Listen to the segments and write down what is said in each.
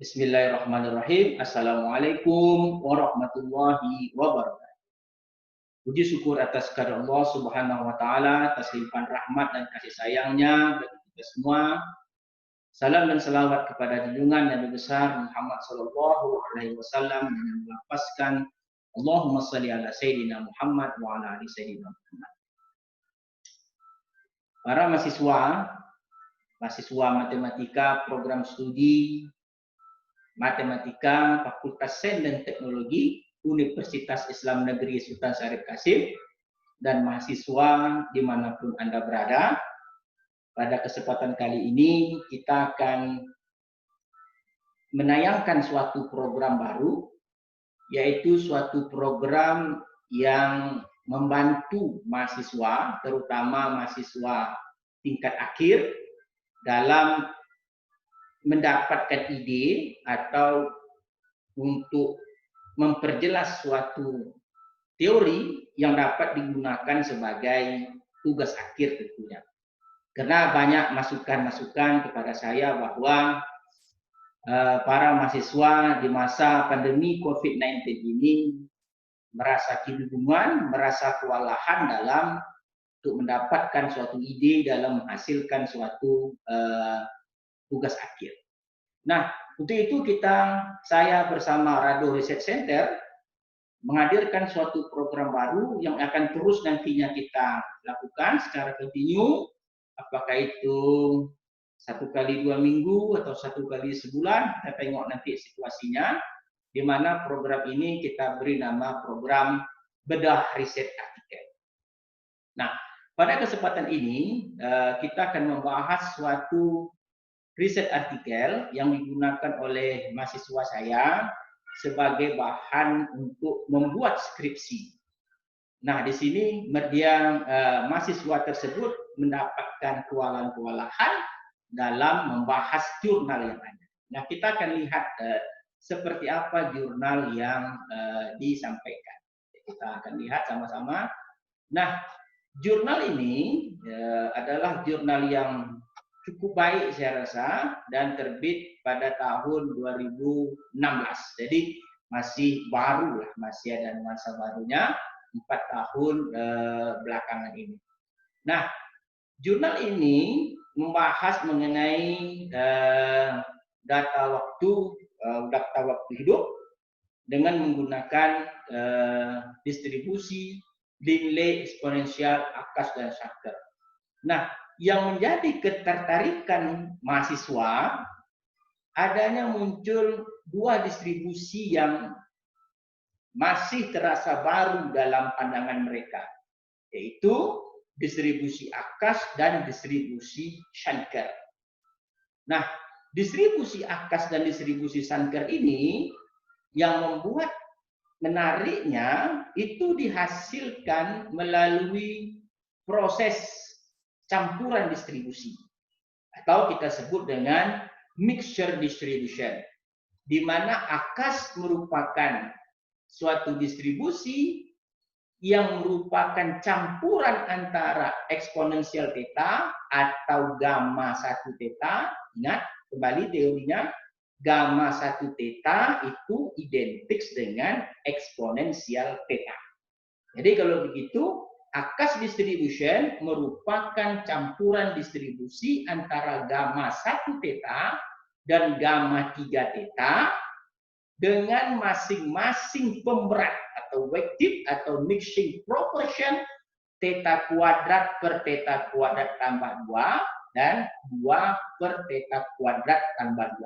Bismillahirrahmanirrahim. Assalamualaikum warahmatullahi wabarakatuh. Puji syukur atas kehadirat Allah Subhanahu wa taala, atas limpahan rahmat dan kasih sayangnya bagi kita semua. Salam dan selawat kepada junjungan Nabi besar Muhammad sallallahu alaihi wasallam dengan melafazkan Allahumma shalli ala sayyidina Muhammad wa ala ali sayyidina Muhammad. Para mahasiswa matematika program studi Matematika Fakultas Sains dan Teknologi Universitas Islam Negeri Sultan Syarif Qasim dan mahasiswa dimanapun Anda berada. Pada kesempatan kali ini kita akan menayangkan suatu program baru, yaitu suatu program yang membantu mahasiswa, terutama mahasiswa tingkat akhir, dalam mendapatkan ide atau untuk memperjelas suatu teori yang dapat digunakan sebagai tugas akhir tentunya. Karena banyak masukan-masukan kepada saya bahwa para mahasiswa di masa pandemi COVID-19 ini merasa kebingungan, merasa kewalahan dalam untuk mendapatkan suatu ide dalam menghasilkan suatu tugas akhir. Nah, untuk itu saya bersama Rado Research Center menghadirkan suatu program baru yang akan terus nantinya kita lakukan secara kontinu, apakah itu 1 kali 2 minggu atau 1 kali sebulan, kita tengok nanti situasinya, di mana program ini kita beri nama program Bedah Riset Artikel. Nah, pada kesempatan ini kita akan membahas suatu riset artikel yang digunakan oleh mahasiswa saya sebagai bahan untuk membuat skripsi. Nah, di sini mahasiswa tersebut mendapatkan kewalahan dalam membahas jurnal yang ada. Nah, kita akan lihat seperti apa jurnal yang disampaikan. Kita akan lihat sama-sama. Nah, jurnal ini adalah jurnal yang cukup baik saya rasa dan terbit pada tahun 2016. Jadi masih baru lah, masih ada masa barunya 4 tahun belakangan ini. Nah, jurnal ini membahas mengenai data waktu hidup dengan menggunakan distribusi nilai eksponensial Akas dan Shankar. Nah, yang menjadi ketertarikan mahasiswa adanya muncul 2 distribusi yang masih terasa baru dalam pandangan mereka, yaitu distribusi Akas dan distribusi Shankar. Nah, distribusi Akas dan distribusi Shankar ini yang membuat menariknya itu dihasilkan melalui proses campuran distribusi atau kita sebut dengan mixture distribution, di mana Akas merupakan suatu distribusi yang merupakan campuran antara eksponensial theta atau gamma 1 theta. Ingat kembali teorinya, gamma 1 theta itu identik dengan eksponensial theta. Jadi kalau begitu, Akas distribution merupakan campuran distribusi antara gamma 1 theta dan gamma 3 theta dengan masing-masing pemberat atau wektif atau mixing proportion theta kuadrat per theta kuadrat tambah 2 dan 2 per theta kuadrat tambah 2.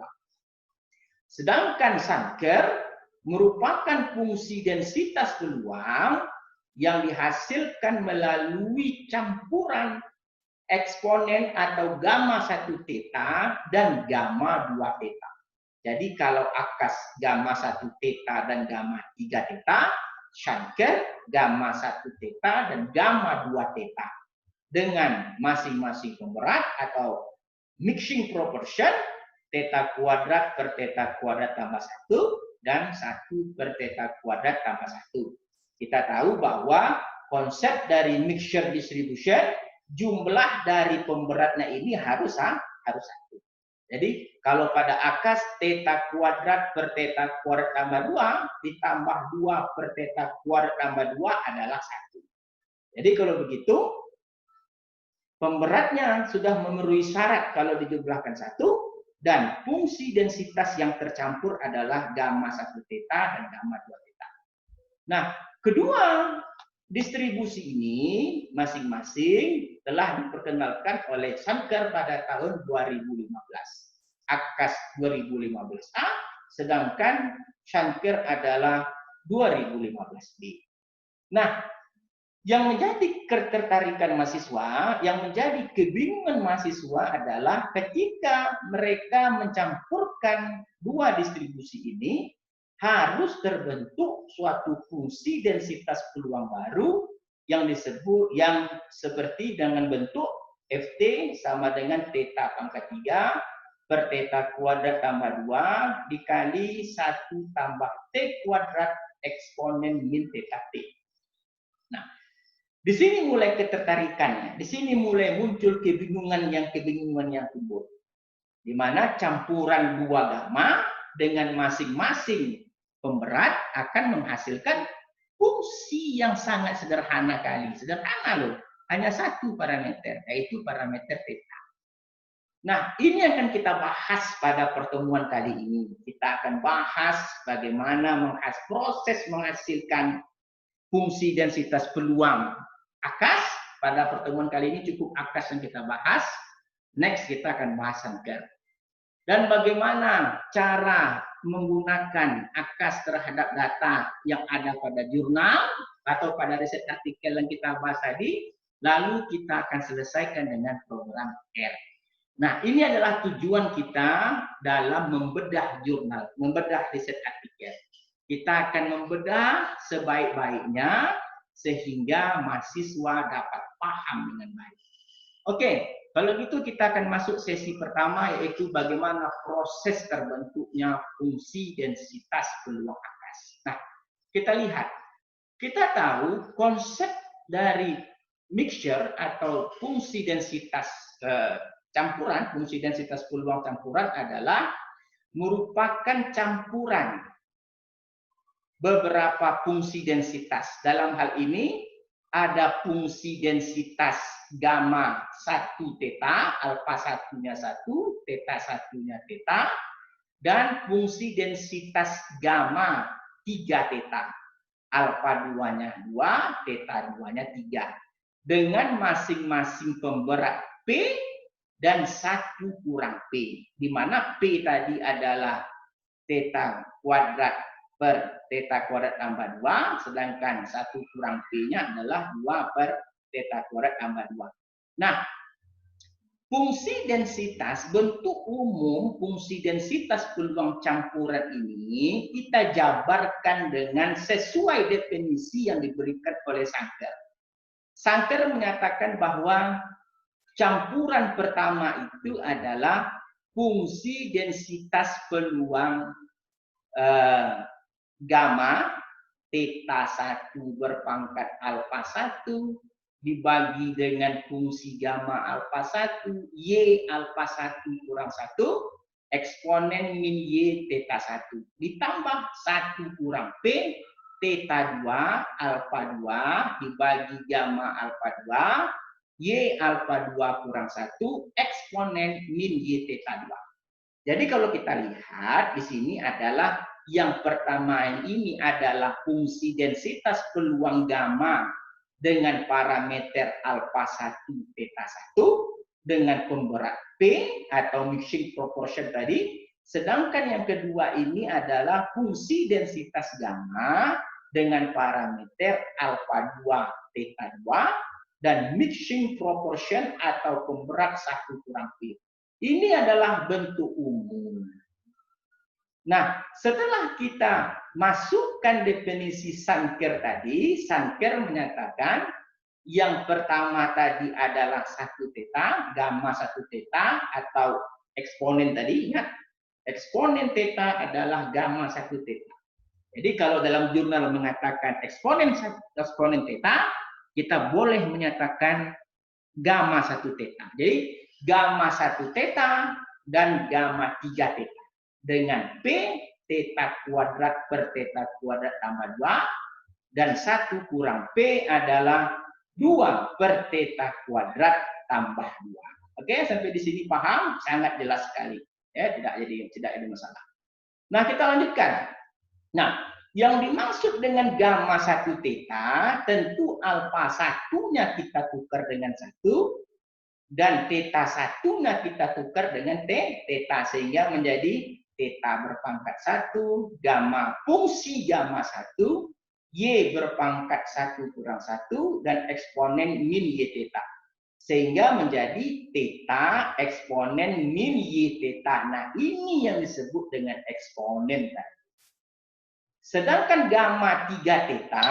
Sedangkan Shankar merupakan fungsi densitas peluang yang dihasilkan melalui campuran eksponen atau gamma 1 theta dan gamma 2 theta. Jadi kalau Akas gamma 1 theta dan gamma 3 theta, Shankar gamma 1 theta dan gamma 2 theta. Dengan masing-masing pemberat atau mixing proportion theta kuadrat per theta kuadrat tambah 1 dan 1 per theta kuadrat tambah 1. Kita tahu bahwa konsep dari mixture distribution, jumlah dari pemberatnya ini harus 1. Jadi kalau pada akas theta kuadrat per theta kuadrat tambah 2 ditambah 2 per theta kuadrat tambah 2 adalah 1. Jadi kalau begitu pemberatnya sudah memenuhi syarat kalau dijumlahkan 1 dan fungsi densitas yang tercampur adalah gamma 1 theta dan gamma 2 theta. Nah, kedua distribusi ini masing-masing telah diperkenalkan oleh Sankar pada tahun 2015. Akas 2015A, sedangkan Sankar adalah 2015B. Nah, yang menjadi ketertarikan mahasiswa, yang menjadi kebingungan mahasiswa adalah ketika mereka mencampurkan dua distribusi ini, harus terbentuk suatu fungsi densitas peluang baru yang disebut yang seperti dengan bentuk Ft sama dengan theta pangkat 3 per theta kuadrat tambah 2 dikali 1 tambah T kuadrat eksponen min theta T. Nah, di sini mulai ketertarikannya, di sini mulai muncul kebingungan yang timbul. Di mana campuran dua gamma dengan masing-masing pemberat akan menghasilkan fungsi yang sangat sederhana kali. Sederhana loh, hanya satu parameter, yaitu parameter theta. Nah, ini akan kita bahas pada pertemuan kali ini. Kita akan bahas bagaimana proses menghasilkan fungsi densitas peluang akas. Pada pertemuan kali ini cukup akas yang kita bahas. Next kita akan bahas Sankar. Dan bagaimana cara menggunakan akas terhadap data yang ada pada jurnal atau pada riset artikel yang kita bahas tadi, lalu kita akan selesaikan dengan program R. Nah, ini adalah tujuan kita dalam membedah jurnal, membedah riset artikel. Kita akan membedah sebaik-baiknya sehingga mahasiswa dapat paham dengan baik. Oke, kalau gitu kita akan masuk sesi pertama, yaitu bagaimana proses terbentuknya fungsi densitas peluang akas. Nah, kita lihat. Kita tahu konsep dari mixture atau fungsi densitas campuran, fungsi densitas peluang campuran adalah merupakan campuran beberapa fungsi densitas. Dalam hal ini ada fungsi densitas gamma 1 theta, alfa satunya 1, theta satunya theta, dan fungsi densitas gamma 3 theta, alfa 2-nya 2, theta 2-nya 3. Dengan masing-masing pemberat P dan 1 kurang P, di mana P tadi adalah theta kuadrat per theta kuadrat tambah 2, sedangkan 1 kurang P-nya adalah 2 per theta kuadrat tambah 2. Nah, fungsi densitas, bentuk umum fungsi densitas peluang campuran ini kita jabarkan dengan sesuai definisi yang diberikan oleh Sankar. Sankar menyatakan bahwa campuran pertama itu adalah fungsi densitas peluang gamma theta 1 berpangkat alfa 1 dibagi dengan fungsi gamma alfa 1 y alfa 1 kurang 1 eksponen min y theta 1 ditambah 1 kurang p theta 2 alfa 2 dibagi gamma alfa 2 y alfa 2 kurang 1 eksponen min y theta 2. Jadi kalau kita lihat di sini adalah yang pertama ini adalah fungsi densitas peluang gamma dengan parameter alfa 1 theta 1 dengan pemberat P atau mixing proportion tadi. Sedangkan yang kedua ini adalah fungsi densitas gamma dengan parameter alfa 2 theta 2 dan mixing proportion atau pemberat 1 kurang P. Ini adalah bentuk umum. Nah, setelah kita masukkan definisi Sankar tadi, Sankar menyatakan yang pertama tadi adalah 1 theta, gamma 1 theta atau eksponen tadi, ingat, eksponen theta adalah gamma 1 theta. Jadi kalau dalam jurnal mengatakan eksponen theta, kita boleh menyatakan gamma 1 theta. Jadi gamma 1 theta dan gamma 3 theta. Dengan P theta kuadrat per theta kuadrat tambah 2 dan 1 kurang P adalah 2 per theta kuadrat tambah 2. Oke, sampai di sini paham? Sangat jelas sekali. Ya, tidak jadi masalah. Nah, kita lanjutkan. Nah, yang dimaksud dengan gamma 1 theta, tentu alfa satunya kita tukar dengan 1 dan theta satunya kita tukar dengan theta sehingga menjadi theta berpangkat 1, gamma fungsi gamma 1, y berpangkat 1 kurang 1 dan eksponen min y theta. Sehingga menjadi theta eksponen min y theta. Nah, ini yang disebut dengan eksponen tadi. Sedangkan gamma 3 theta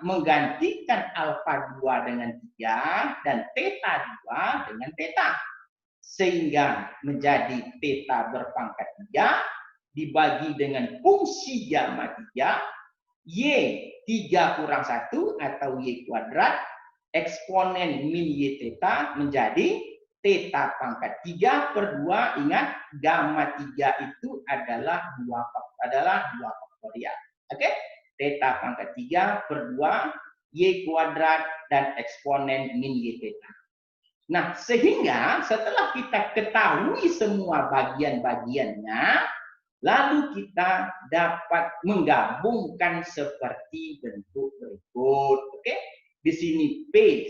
menggantikan alfa 2 dengan 3 dan theta 2 dengan theta. Sehingga menjadi theta berpangkat 3 dibagi dengan fungsi gamma 3, y 3 kurang 1 atau y kuadrat, eksponen min y theta menjadi theta pangkat 3 per 2. Ingat, gamma 3 itu adalah 2 faktorial. Oke, theta pangkat 3 per 2, y kuadrat, dan eksponen min y theta. Nah, sehingga setelah kita ketahui semua bagian-bagiannya, lalu kita dapat menggabungkan seperti bentuk berikut. Oke, di sini P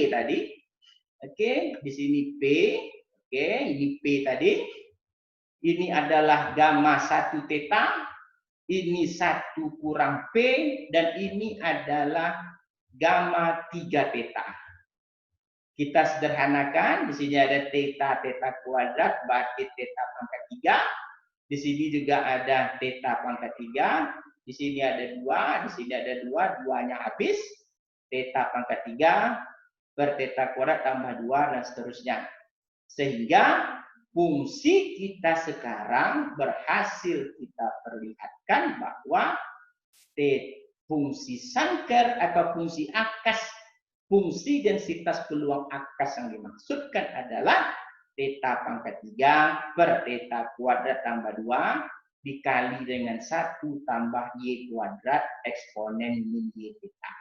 tadi. Oke, di sini P. Oke, ini P tadi. Ini adalah gamma 1 theta. Ini 1 kurang P, dan ini adalah gamma 3 theta. Kita sederhanakan, di sini ada theta kuadrat, berarti theta pangkat 3. Di sini juga ada theta pangkat 3. Di sini ada 2, di sini ada 2, 2-nya habis. Theta pangkat 3 per theta kuadrat tambah 2, dan seterusnya. Sehingga fungsi kita sekarang berhasil kita perlihatkan bahwa fungsi Sankar atau fungsi akas, fungsi densitas peluang akas yang dimaksudkan adalah theta pangkat 3 per theta kuadrat tambah 2 dikali dengan 1 tambah y kuadrat eksponen min y theta.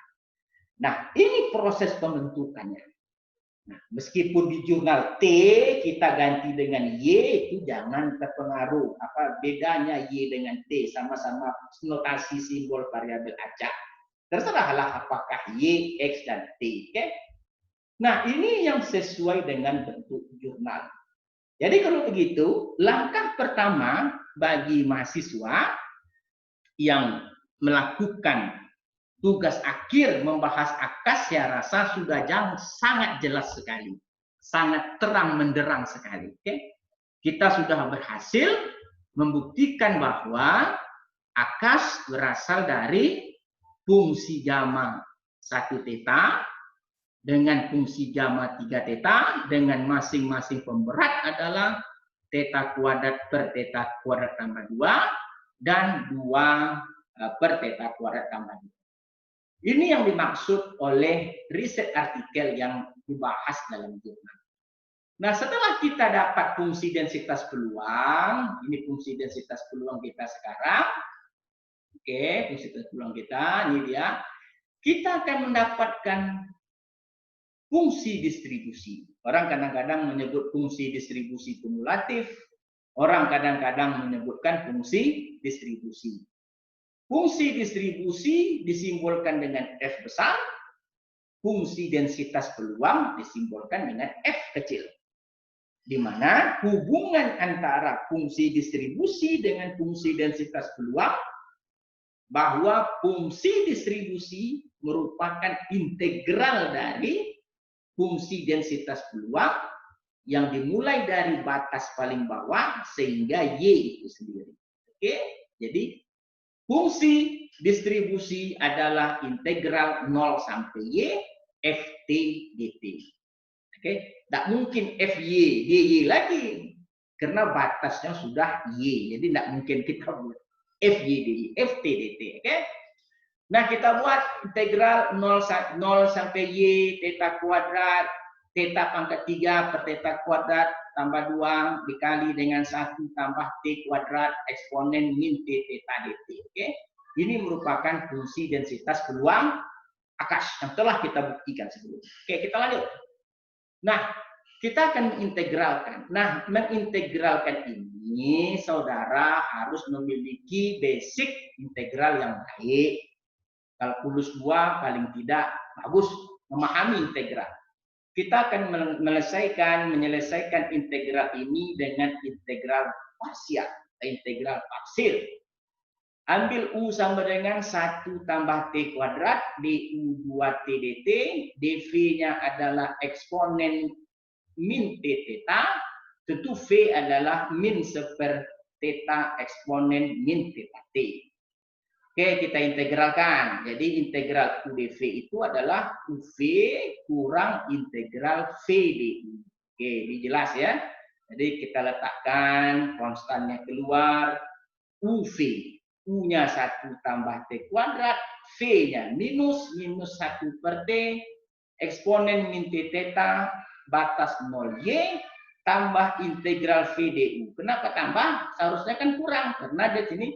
Nah, ini proses pembentukannya. Nah, meskipun di jurnal T kita ganti dengan Y, itu jangan terpengaruh. Apa bedanya Y dengan T? Sama-sama notasi simbol variabel acak. Terserahlah apakah Y, X, dan T. Okay? Nah, ini yang sesuai dengan bentuk jurnal. Jadi kalau begitu, langkah pertama bagi mahasiswa yang melakukan tugas akhir membahas akas, saya rasa sudah sangat jelas sekali, sangat terang menderang sekali. Oke? Kita sudah berhasil membuktikan bahwa akas berasal dari fungsi gamma 1 theta dengan fungsi gamma 3 theta dengan masing-masing pemberat adalah theta kuadrat per theta kuadrat tambah 2 dan 2 per theta kuadrat tambah 2. Ini yang dimaksud oleh riset artikel yang dibahas dalam jurnal. Nah, setelah kita dapat fungsi densitas peluang, ini fungsi densitas peluang kita sekarang. Oke, fungsi densitas peluang kita, ini dia. Kita akan mendapatkan fungsi distribusi. Orang kadang-kadang menyebut fungsi distribusi kumulatif, orang kadang-kadang menyebutkan fungsi distribusi. Fungsi distribusi disimbolkan dengan F besar, fungsi densitas peluang disimbolkan dengan F kecil. Di mana hubungan antara fungsi distribusi dengan fungsi densitas peluang, bahwa fungsi distribusi merupakan integral dari fungsi densitas peluang yang dimulai dari batas paling bawah sehingga Y itu sendiri. Oke, jadi fungsi distribusi adalah integral 0 sampai Y Ft dt. Oke, tidak mungkin Fy dy lagi karena batasnya sudah Y. Jadi tidak mungkin kita buat Fy dy, Ft dt. Oke. Nah, kita buat integral 0 sampai Y theta kuadrat Theta pangkat 3 per theta kuadrat tambah 2 dikali dengan 1 tambah T kuadrat eksponen min T theta dt. Oke. Ini merupakan fungsi densitas peluang Akash yang telah kita buktikan sebelumnya. Oke, kita lanjut. Nah, kita akan mengintegralkan. Nah, mengintegralkan ini saudara harus memiliki basic integral yang baik. Kalkulus 2 paling tidak bagus memahami integral. Kita akan menyelesaikan integral ini dengan integral parsial, integral parsil. Ambil U sama dengan 1 tambah T kuadrat du 2T dt, dv-nya adalah eksponen min T theta, tentu V adalah min seper theta eksponen min theta T. Oke, kita integralkan. Jadi integral U dv itu adalah UV kurang integral V du. Oke, ini jelas ya. Jadi kita letakkan konstannya keluar, UV. U-nya 1 tambah T kuadrat, V-nya minus 1 per T, eksponen min T theta, batas 0Y, tambah integral V du. Kenapa tambah? Seharusnya kan kurang, karena di sini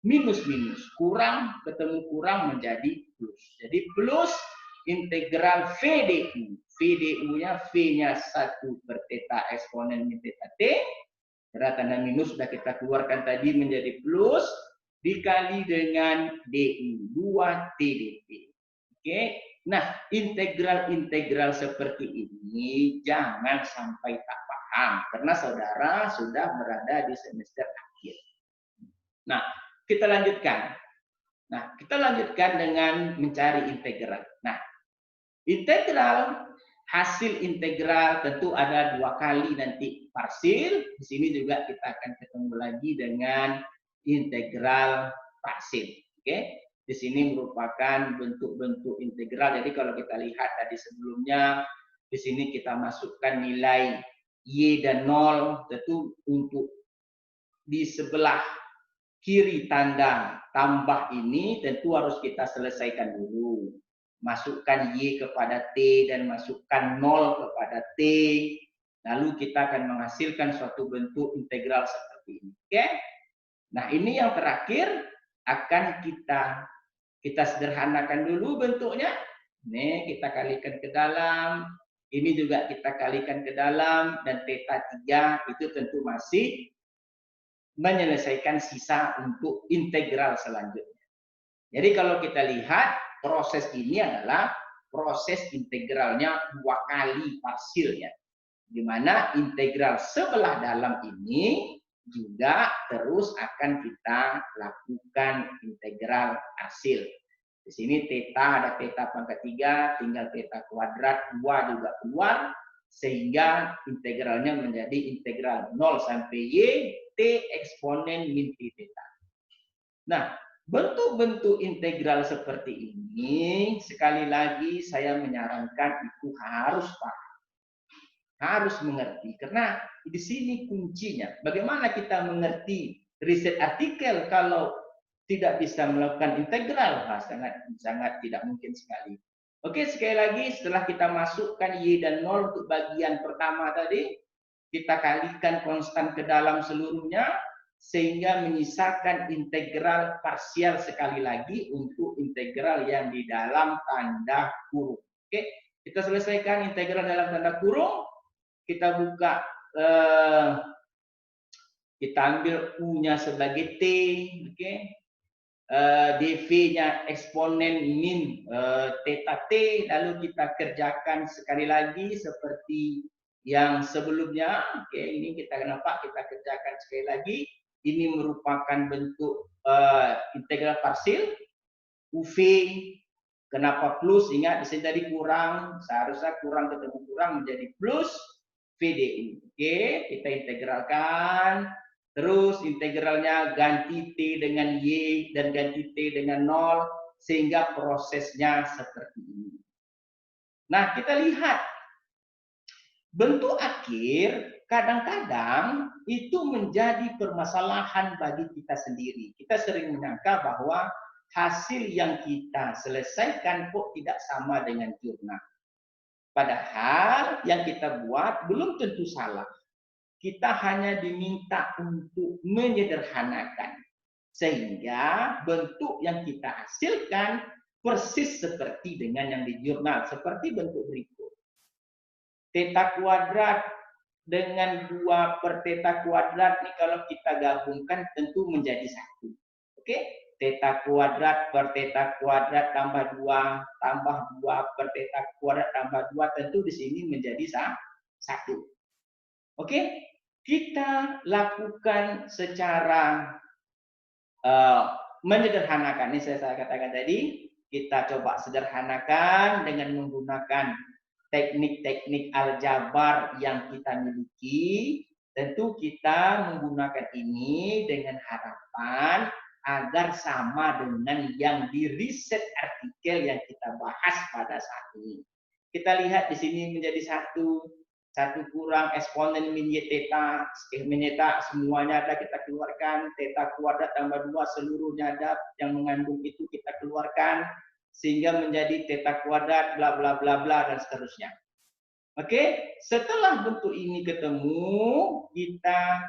minus, kurang, ketemu kurang menjadi plus. Jadi plus integral V du. V du-nya, V-nya 1 per theta, eksponen min theta T, karena tanda minus sudah kita keluarkan tadi menjadi plus, dikali dengan du 2T dt. Oke. Nah, integral-integral seperti ini jangan sampai tak paham karena saudara sudah berada di semester akhir. Nah, kita lanjutkan. Dengan mencari integral. Nah, integral hasil integral tentu ada 2 kali nanti parsil. Di sini juga kita akan ketemu lagi dengan integral parsil. Oke, di sini merupakan bentuk-bentuk integral. Jadi kalau kita lihat tadi sebelumnya, di sini kita masukkan nilai y dan 0, tentu untuk di sebelah kiri tanda tambah ini tentu harus kita selesaikan dulu. Masukkan y kepada t dan masukkan 0 kepada t. Lalu kita akan menghasilkan suatu bentuk integral seperti ini. Oke? Nah, ini yang terakhir akan kita sederhanakan dulu bentuknya. Nih, kita kalikan ke dalam. Ini juga kita kalikan ke dalam. Dan theta 3 itu tentu masih menyelesaikan sisa untuk integral selanjutnya. Jadi kalau kita lihat, proses ini adalah proses integralnya 2 kali parsilnya. Di mana integral sebelah dalam ini juga terus akan kita lakukan integral hasil. Di sini theta ada theta pangkat 3, tinggal theta kuadrat 2 juga keluar, sehingga integralnya menjadi integral 0 sampai y t eksponen min t theta. Nah, bentuk-bentuk integral seperti ini sekali lagi saya menyarankan itu harus paham. Harus mengerti, karena di sini kuncinya. Bagaimana kita mengerti riset artikel kalau tidak bisa melakukan integral? Nah, sangat tidak mungkin sekali. Oke, sekali lagi setelah kita masukkan y dan 0 untuk bagian pertama tadi, kita kalikan konstan ke dalam seluruhnya sehingga menyisakan integral parsial sekali lagi untuk integral yang di dalam tanda kurung. Oke, kita selesaikan integral dalam tanda kurung. Kita buka, kita ambil U-nya sebagai T, oke? dv-nya eksponen min theta T, lalu kita kerjakan sekali lagi seperti yang sebelumnya. Oke, ini kita kenapa kita kerjakan sekali lagi. Ini merupakan bentuk integral parsil UV. Kenapa plus? Ingat di sini tadi kurang, seharusnya kurang ketemu kurang menjadi plus VDU. Oke, kita integralkan. Terus integralnya ganti T dengan Y dan ganti T dengan 0 sehingga prosesnya seperti ini. Nah, kita lihat bentuk akhir kadang-kadang itu menjadi permasalahan bagi kita sendiri. Kita sering menyangka bahwa hasil yang kita selesaikan kok tidak sama dengan jurnal. Padahal yang kita buat belum tentu salah. Kita hanya diminta untuk menyederhanakan. Sehingga bentuk yang kita hasilkan persis seperti dengan yang di jurnal. Seperti bentuk berikut. Theta kuadrat dengan 2 per theta kuadrat ini kalau kita gabungkan tentu menjadi 1. Oke? Theta kuadrat per theta kuadrat tambah 2 per theta kuadrat tambah 2 tentu di sini menjadi 1. Oke? Kita lakukan secara menyederhanakan. Ini saya katakan tadi, kita coba sederhanakan dengan menggunakan teknik-teknik aljabar yang kita miliki. Tentu kita menggunakan ini dengan harapan agar sama dengan yang di riset artikel yang kita bahas pada saat ini. Kita lihat di sini menjadi 1 kurang eksponen min y theta, min theta semuanya ada kita keluarkan, theta kuadrat tambah 2 seluruhnya ada yang mengandung itu kita keluarkan sehingga menjadi theta kuadrat bla bla bla bla dan seterusnya. Oke, setelah bentuk ini ketemu, kita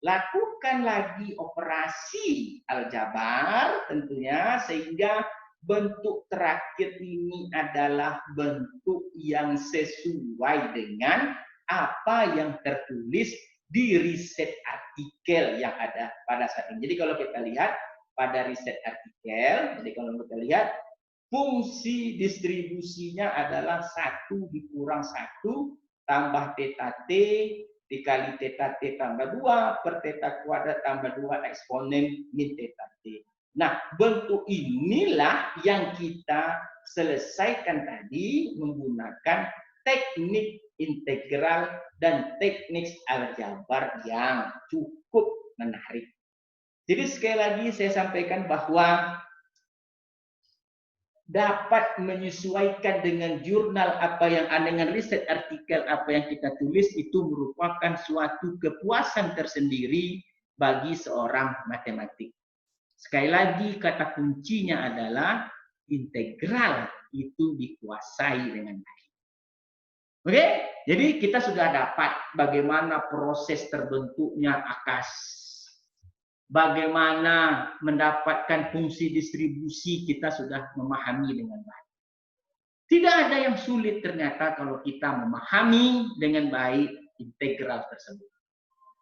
lakukan lagi operasi aljabar tentunya sehingga bentuk terakhir ini adalah bentuk yang sesuai dengan apa yang tertulis di riset artikel yang ada pada saat ini. Jadi kalau kita lihat pada riset artikel, jadi kalau kita lihat fungsi distribusinya adalah 1 dikurang 1 tambah theta t dikali theta t tambah 2 per theta kuadrat tambah 2 eksponen min theta t. Nah, bentuk inilah yang kita selesaikan tadi menggunakan teknik integral dan teknik aljabar yang cukup menarik. Jadi sekali lagi saya sampaikan bahwa dapat menyesuaikan dengan jurnal apa yang ada, dengan riset artikel apa yang kita tulis, itu merupakan suatu kepuasan tersendiri bagi seorang matematik. Sekali lagi kata kuncinya adalah integral itu dikuasai dengan baik. Oke, jadi kita sudah dapat bagaimana proses terbentuknya akas, bagaimana mendapatkan fungsi distribusi, kita sudah memahami dengan baik. Tidak ada yang sulit ternyata kalau kita memahami dengan baik integral tersebut.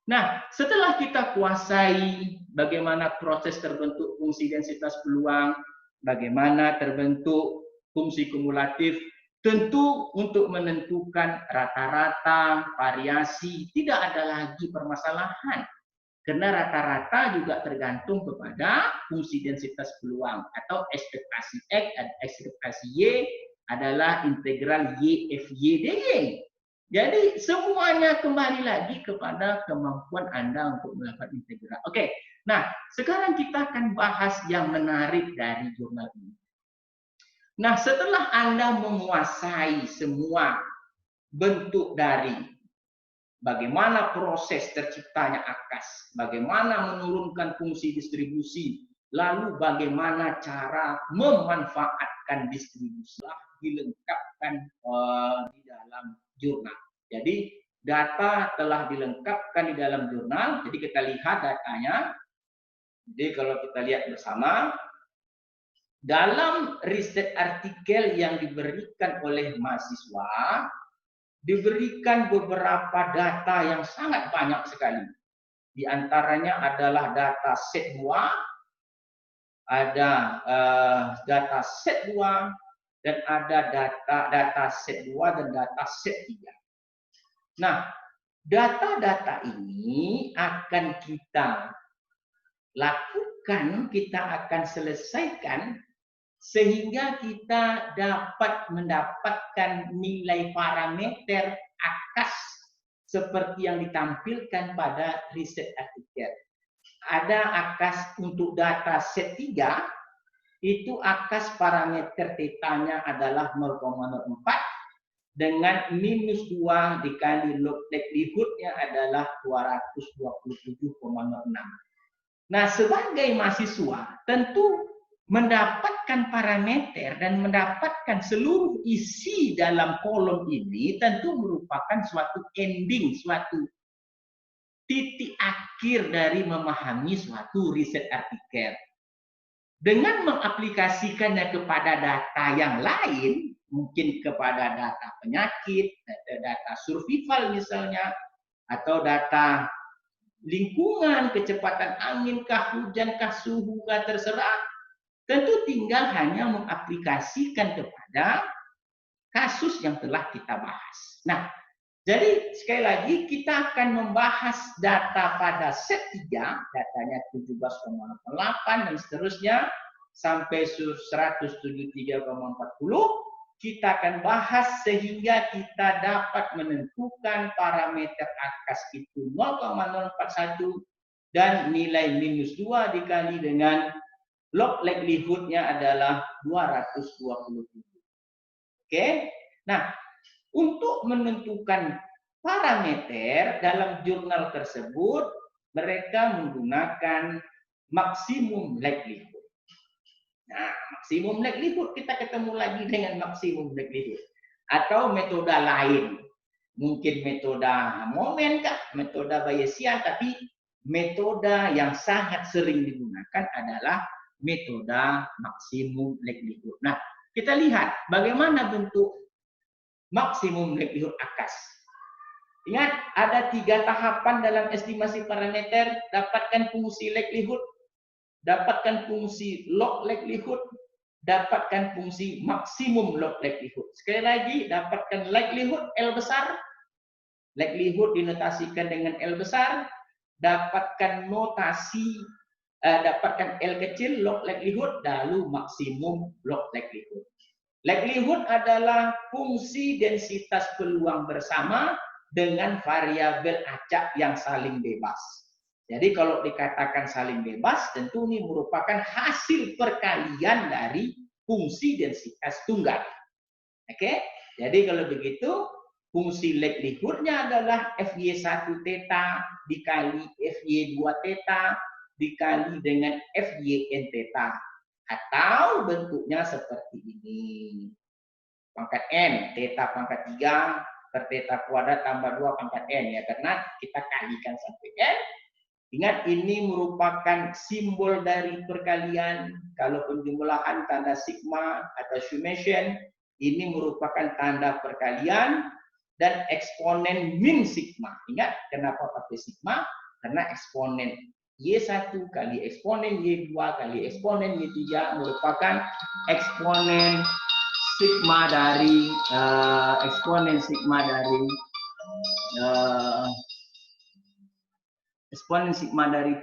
Nah, setelah kita kuasai bagaimana proses terbentuk fungsi densitas peluang, bagaimana terbentuk fungsi kumulatif, tentu untuk menentukan rata-rata, variasi, tidak ada lagi permasalahan. Karena rata-rata juga tergantung kepada fungsi densitas peluang atau ekspektasi X dan ekspektasi Y adalah integral Y F Y dy. Jadi semuanya kembali lagi kepada kemampuan Anda untuk melakukan integral. Oke, nah sekarang kita akan bahas yang menarik dari jurnal ini. Nah, setelah Anda menguasai semua bentuk dari bagaimana proses terciptanya akas, bagaimana menurunkan fungsi distribusi, lalu bagaimana cara memanfaatkan distribusi, dilengkapkan di dalam jurnal. Jadi data telah dilengkapkan di dalam jurnal. Jadi kita lihat datanya. Jadi kalau kita lihat bersama, dalam riset artikel yang diberikan oleh mahasiswa, diberikan beberapa data yang sangat banyak sekali. Di antaranya adalah data set 2, ada data set 2, dan ada data set 2 dan data set 3. Nah, data-data ini akan kita lakukan, kita akan selesaikan sehingga kita dapat mendapatkan nilai parameter akas seperti yang ditampilkan pada riset artikel. Ada akas untuk data set 3, itu akas parameter tetanya adalah 0,04 dengan minus 2 dikali log likelihood-nya adalah 227,06. Nah, sebagai mahasiswa tentu mendapatkan parameter dan mendapatkan seluruh isi dalam kolom ini tentu merupakan suatu ending, suatu titik akhir dari memahami suatu riset artikel. Dengan mengaplikasikannya kepada data yang lain, mungkin kepada data penyakit, data survival misalnya, atau data lingkungan, kecepatan angin, hujan, suhu, terserah, tentu tinggal hanya mengaplikasikan kepada kasus yang telah kita bahas. Nah, jadi sekali lagi kita akan membahas data pada set 3, datanya 17,8 dan seterusnya sampai 173,40. Kita akan bahas sehingga kita dapat menentukan parameter akas itu 0,041 dan nilai minus 2 dikali dengan log likelihood-nya adalah 227. Oke? Nah, untuk menentukan parameter dalam jurnal tersebut, mereka menggunakan maksimum likelihood. Nah, maksimum likelihood kita ketemu lagi dengan maksimum likelihood. Atau metode lain. Mungkin metode Momen, metode Bayesian, tapi metode yang sangat sering digunakan adalah metode maksimum likelihood. Nah, kita lihat bagaimana bentuk maksimum likelihood akas. Ingat, ada 3 tahapan dalam estimasi parameter. Dapatkan fungsi likelihood, dapatkan fungsi log likelihood, dapatkan fungsi maksimum log likelihood. Sekali lagi, dapatkan likelihood L besar, likelihood dinotasikan dengan L besar, dapatkan notasi, dapatkan L kecil, log likelihood, lalu maksimum log likelihood. Likelihood adalah fungsi densitas peluang bersama dengan variabel acak yang saling bebas. Jadi kalau dikatakan saling bebas, tentu ini merupakan hasil perkalian dari fungsi densitas tunggal. Oke? Jadi kalau begitu, fungsi likelihood-nya adalah FY1 theta dikali FY2 theta dikali dengan FYN theta. Atau bentuknya seperti ini. Pangkat N, theta pangkat 3 per theta kuadrat tambah 2 pangkat N. Ya, karena kita kalikan sampai N. Ingat, ini merupakan simbol dari perkalian. Kalau penjumlahan tanda sigma atau summation, ini merupakan tanda perkalian. Dan eksponen min sigma. Ingat, kenapa pakai sigma? Karena eksponen Y1 kali eksponen Y2 kali eksponen Y3 merupakan eksponen sigma dari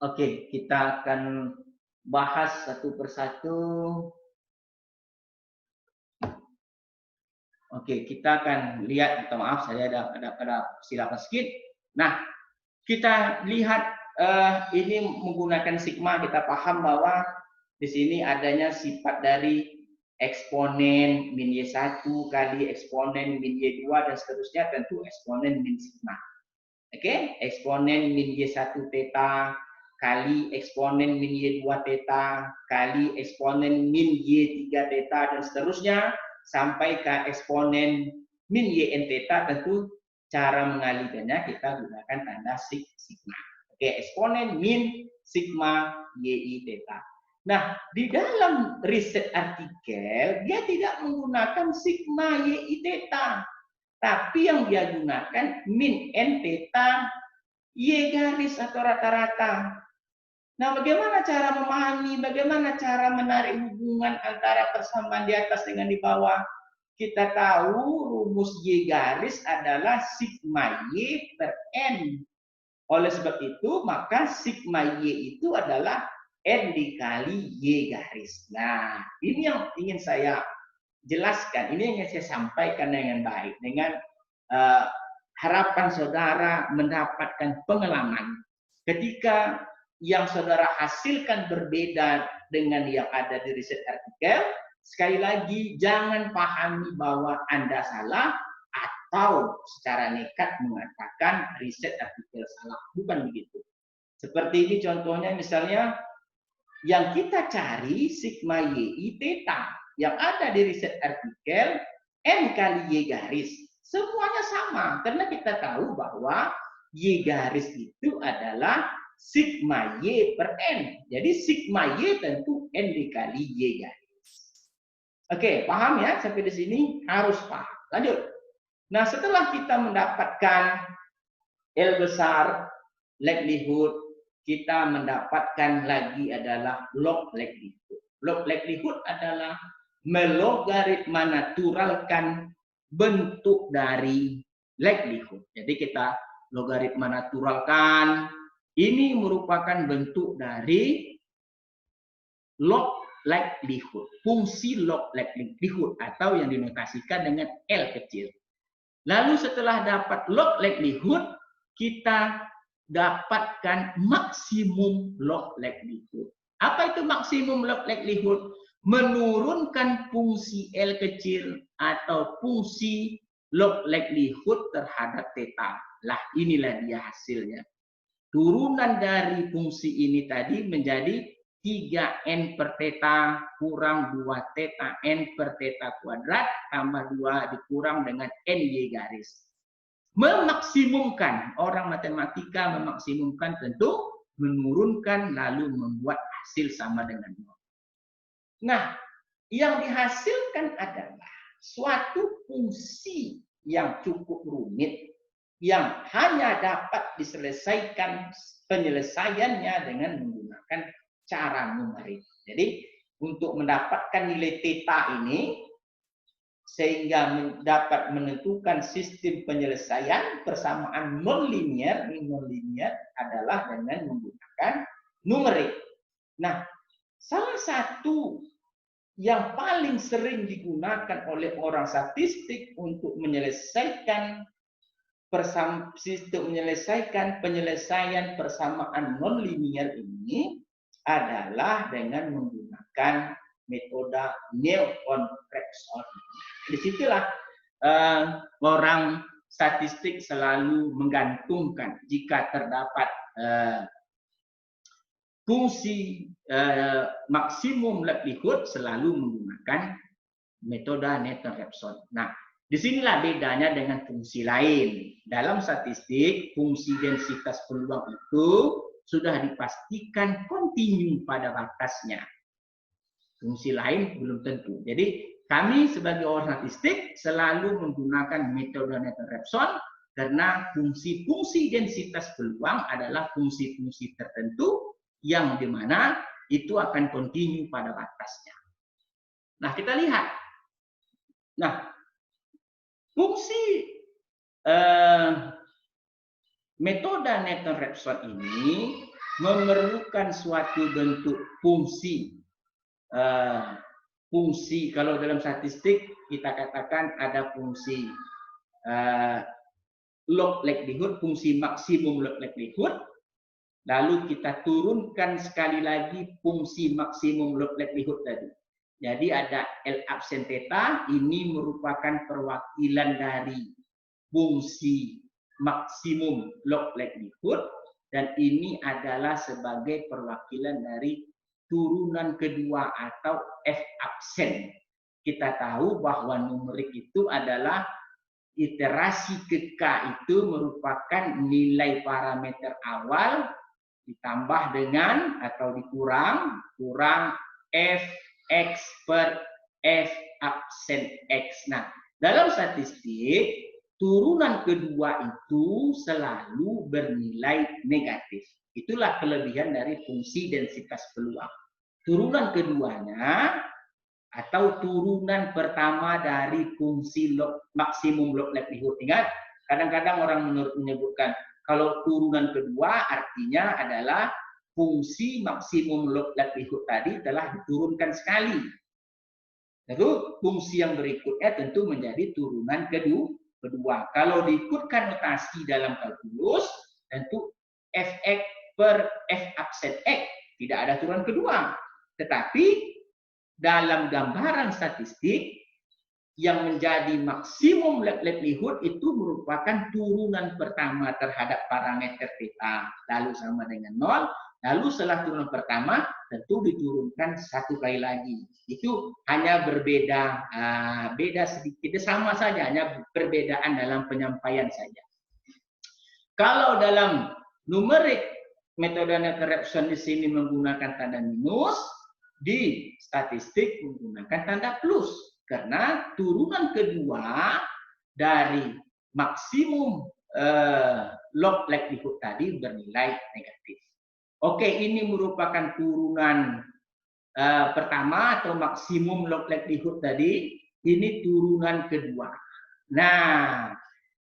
oke, kita akan bahas satu persatu. Oke, kita akan lihat, minta maaf saya ada silakan sedikit. Nah, kita lihat ini menggunakan sigma, kita paham bahwa di sini adanya sifat dari eksponen min Y1 kali eksponen min Y2 dan seterusnya, tentu eksponen min sigma. Oke, eksponen min Y1 theta kali eksponen min Y2 theta kali eksponen min Y3 theta dan seterusnya sampai ke eksponen min YN theta. Tentu cara mengalihkannya kita gunakan tanda sigma. Oke, eksponen min sigma YI theta. Nah, di dalam riset artikel dia tidak menggunakan sigma YI theta, tapi yang dia gunakan min N theta Y garis atau rata-rata. Nah, bagaimana cara memahami, bagaimana cara menarik hubungan antara persamaan di atas dengan di bawah? Kita tahu rumus Y garis adalah sigma Y per N. Oleh sebab itu, maka sigma Y itu adalah N dikali Y garis. Nah, ini yang ingin saya jelaskan, ini yang ingin saya sampaikan dengan baik, dengan harapan saudara mendapatkan pengalaman. Ketika yang saudara hasilkan berbeda dengan yang ada di riset artikel, sekali lagi jangan pahami bahwa Anda salah atau secara nekat mengatakan riset artikel salah. Bukan begitu. Seperti ini contohnya, misalnya Yang kita cari sigma YI theta. Yang ada di riset artikel N kali Y garis. Semuanya sama. Karena kita tahu bahwa Y garis itu adalah sigma Y per N. Jadi sigma Y tentu N dikali Y garis. Oke, paham ya? Sampai di sini harus paham. Lanjut. Nah, setelah kita mendapatkan L besar, likelihood, kita mendapatkan lagi adalah log likelihood. Log likelihood adalah melogaritma naturalkan bentuk dari likelihood. Jadi kita logaritma naturalkan, ini merupakan bentuk dari log likelihood, fungsi log likelihood atau yang dinotasikan dengan L kecil. Lalu setelah dapat log likelihood, kita dapatkan maksimum log likelihood. Apa itu maksimum log likelihood? Menurunkan fungsi L kecil atau fungsi log likelihood terhadap theta. Lah inilah dia hasilnya. Turunan dari fungsi ini tadi menjadi 3n per theta kurang 2 theta n per theta kuadrat tambah 2 dikurang dengan ny garis. Memaksimumkan, orang matematika memaksimumkan tentu menurunkan lalu membuat hasil sama dengan 0. Nah, yang dihasilkan adalah suatu fungsi yang cukup rumit yang hanya dapat diselesaikan penyelesaiannya dengan menggunakan cara numerik. Jadi untuk mendapatkan nilai theta ini sehingga dapat menentukan sistem penyelesaian persamaan nonlinear, nonlinear adalah dengan menggunakan numerik. Nah, salah satu yang paling sering digunakan oleh orang statistik untuk menyelesaikan penyelesaian persamaan nonlinear ini adalah dengan menggunakan metode Newton-Raphson. Disitulah orang statistik selalu menggantungkan jika terdapat fungsi maksimum likelihood selalu menggunakan metode Newton-Raphson. Nah, disinilah bedanya dengan fungsi lain. Dalam statistik, fungsi densitas peluang itu sudah dipastikan kontinu pada batasnya. Fungsi lain belum tentu. Jadi kami sebagai orang statistik selalu menggunakan metode Newton-Raphson karena fungsi-fungsi densitas peluang adalah fungsi-fungsi tertentu yang dimana itu akan kontinu pada batasnya. Nah, kita lihat. Nah, fungsi metode Newton-Raphson ini memerlukan suatu bentuk fungsi. Fungsi kalau dalam statistik kita katakan ada fungsi log likelihood, fungsi maksimum log likelihood. Lalu kita turunkan sekali lagi fungsi maksimum log likelihood tadi. Jadi ada L absen theta, ini merupakan perwakilan dari fungsi maksimum log likelihood dan ini adalah sebagai perwakilan dari turunan kedua atau F absen. Kita tahu bahwa numerik itu adalah iterasi ke K itu merupakan nilai parameter awal ditambah dengan atau dikurang Fx per F absen X. Nah, dalam statistik, turunan kedua itu selalu bernilai negatif. Itulah kelebihan dari fungsi densitas peluang. Turunan keduanya atau turunan pertama dari fungsi maksimum log likelihood. Ingat, kadang-kadang orang menyebutkan kalau turunan kedua artinya adalah fungsi maksimum log likelihood tadi telah diturunkan sekali. Lalu fungsi yang berikutnya tentu menjadi turunan kedua. Kalau diikutkan notasi dalam kalkulus, tentu Fx per F absen X tidak ada turunan kedua. Tetapi dalam gambaran statistik yang menjadi maksimum likelihood itu merupakan turunan pertama terhadap parameter theta lalu sama dengan 0, Lalu setelah turunan pertama tentu diturunkan satu kali lagi. Itu hanya berbeda, beda sedikit, sama saja, hanya perbedaan dalam penyampaian saja. Kalau dalam numerik metode Netter-Raphson di sini menggunakan tanda minus, di statistik menggunakan tanda plus, karena turunan kedua dari maksimum log likelihood tadi bernilai negatif. Oke, ini merupakan turunan pertama atau maksimum log likelihood tadi, ini turunan kedua. Nah,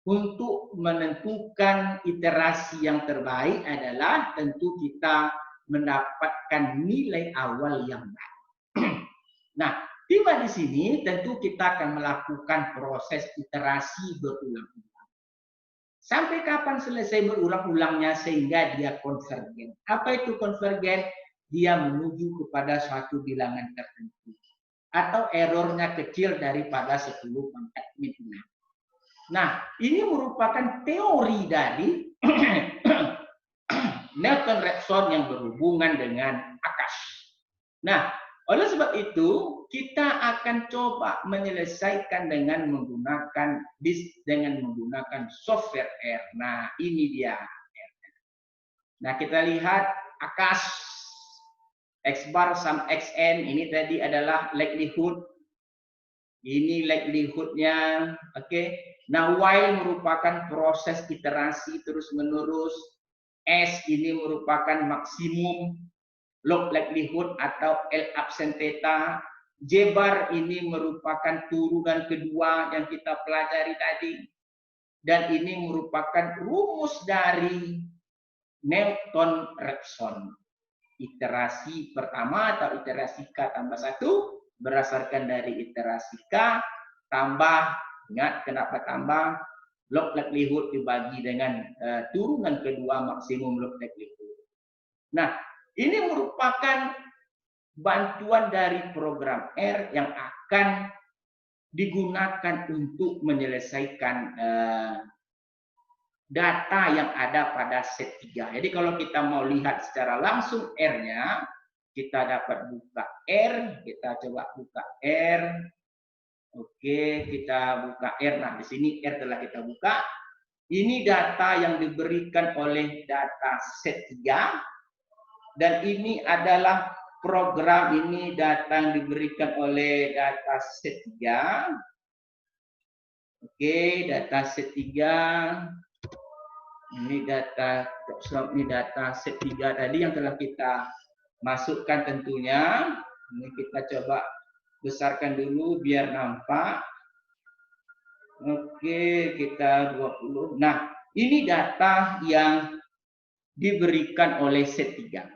untuk menentukan iterasi yang terbaik adalah tentu kita mendapatkan nilai awal yang baik. Nah, tiba di sini tentu kita akan melakukan proses iterasi berulang-ulang. Sampai kapan selesai berulang-ulangnya sehingga dia konvergen. Apa itu konvergen? Dia menuju kepada suatu bilangan tertentu. Atau errornya kecil daripada 10 pangkat min 6. Nah, ini merupakan teori dari Newton-Raphson yang berhubungan dengan Akash. Nah, oleh sebab itu, kita akan coba menyelesaikan dengan menggunakan software R. Nah, ini dia. Nah, kita lihat Akash X bar sum xn, ini tadi adalah likelihood. Ini likelihoodnya, oke. Nah, while merupakan proses iterasi terus-menerus. S ini merupakan maksimum log likelihood atau L absen theta. J bar ini merupakan turunan kedua yang kita pelajari tadi. Dan ini merupakan rumus dari Newton-Raphson. Iterasi pertama atau iterasi K tambah 1 berdasarkan dari iterasi K tambah, ingat kenapa tambah, log likelihood dibagi dengan turunan kedua maksimum log likelihood. Nah, ini merupakan bantuan dari program R yang akan digunakan untuk menyelesaikan data yang ada pada set 3. Jadi kalau kita mau lihat secara langsung R-nya, kita dapat buka R, kita coba buka R. Oke, kita buka R. Nah, di sini R telah kita buka. Ini data yang diberikan oleh data set 3. Dan ini adalah program, ini data yang diberikan oleh data set 3. Oke, data set 3. Ini data set 3 tadi yang telah kita masukkan tentunya. Ini kita coba besarkan dulu biar nampak. Oke, kita 20. Nah, ini data yang diberikan oleh set 3.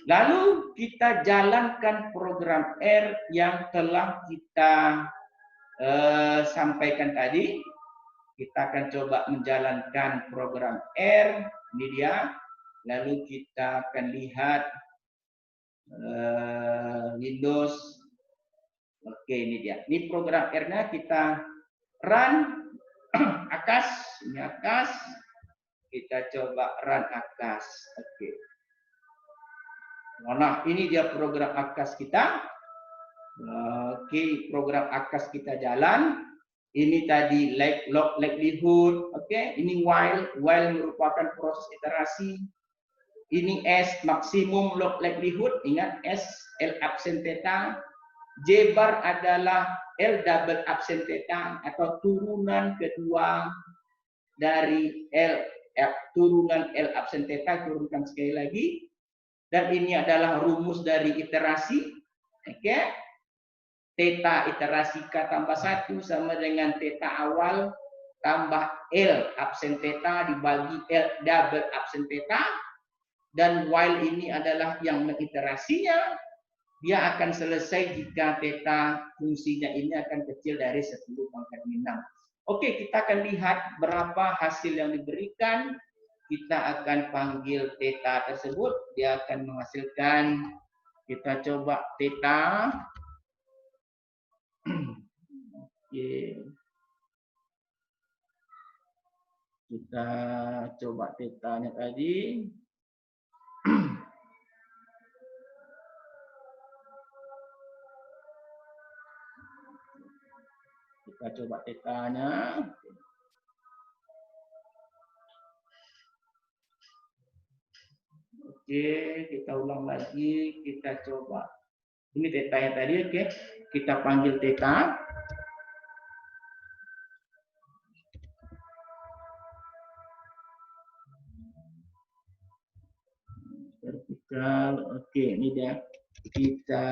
Lalu kita jalankan program R yang telah kita sampaikan tadi. Kita akan coba menjalankan program R. Ini dia. Lalu kita akan lihat Windows. Oke, ini dia. Ini program R-nya kita run. Akas. Ini Akas. Kita coba run Akas. Oke. Nah, ini dia program Akas kita. Oke, program Akas kita jalan. Ini tadi log likelihood. Oke, ini while merupakan proses iterasi. Ini S maksimum log likelihood. Ingat S L absen theta. J bar adalah L double absen theta atau turunan kedua dari turunan L absen theta, turunkan sekali lagi. Dan ini adalah rumus dari iterasi. Oke. Theta iterasi K tambah 1 sama dengan theta awal tambah L absen theta dibagi L double absen theta. Dan while ini adalah yang mengiterasinya, dia akan selesai jika theta fungsinya ini akan kecil dari 10 pangkat min 6. Oke, kita akan lihat berapa hasil yang diberikan. Kita akan panggil theta tersebut, dia akan menghasilkan, kita coba theta. Oke. Kita coba theta-nya tadi. Kita coba tetanya. Oke, kita ulang lagi. Kita coba. Ini tetanya tadi, oke. Kita panggil teta. Vertikal, oke, ini dia. Kita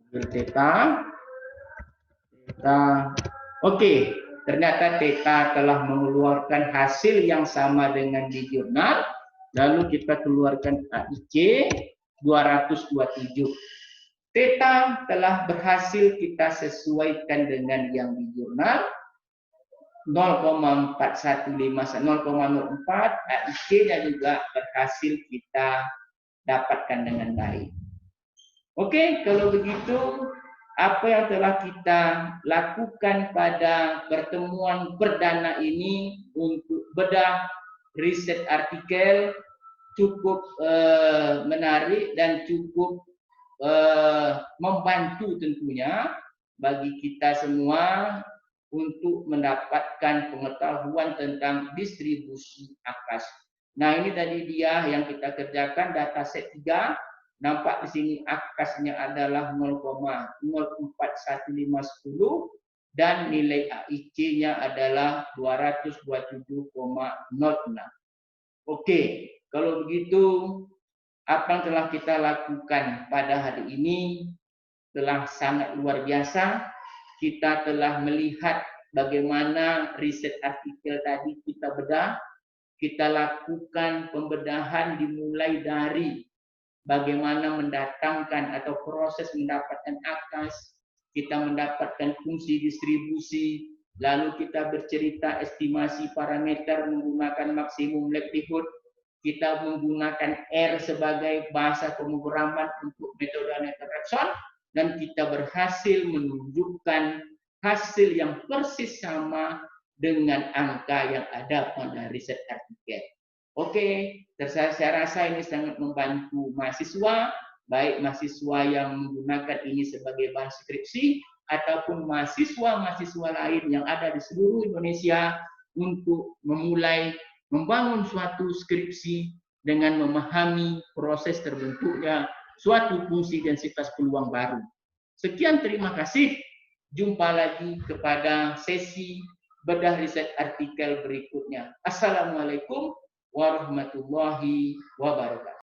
panggil teta. Oke, ternyata teta telah mengeluarkan hasil yang sama dengan di jurnal. Lalu kita keluarkan AIC 227. Teta telah berhasil kita sesuaikan dengan yang di jurnal 0,4150 0,04. AIC-nya juga berhasil kita dapatkan dengan baik. Oke, kalau begitu apa yang telah kita lakukan pada pertemuan perdana ini untuk bedah riset artikel cukup menarik dan cukup membantu tentunya bagi kita semua untuk mendapatkan pengetahuan tentang distribusi AKAS. Nah, ini tadi dia yang kita kerjakan, dataset 3. Nampak di sini AKAS-nya adalah 0,041510 dan nilai AIC-nya adalah 227,06. Oke, kalau begitu apa yang telah kita lakukan pada hari ini telah sangat luar biasa. Kita telah melihat bagaimana riset artikel tadi kita bedah. Kita lakukan pembedahan dimulai dari bagaimana mendatangkan atau proses mendapatkan AKAS, kita mendapatkan fungsi distribusi, lalu kita bercerita estimasi parameter menggunakan maksimum likelihood, kita menggunakan R sebagai bahasa pemrograman untuk metode Nathan-Raphson, dan kita berhasil menunjukkan hasil yang persis sama dengan angka yang ada pada riset artikel. Oke, saya rasa ini sangat membantu mahasiswa, baik mahasiswa yang menggunakan ini sebagai bahan skripsi ataupun mahasiswa-mahasiswa lain yang ada di seluruh Indonesia untuk memulai membangun suatu skripsi dengan memahami proses terbentuknya suatu fungsi densitas peluang baru. Sekian, terima kasih. Jumpa lagi kepada sesi bedah riset artikel berikutnya. Assalamualaikum warahmatullahi wabarakatuh.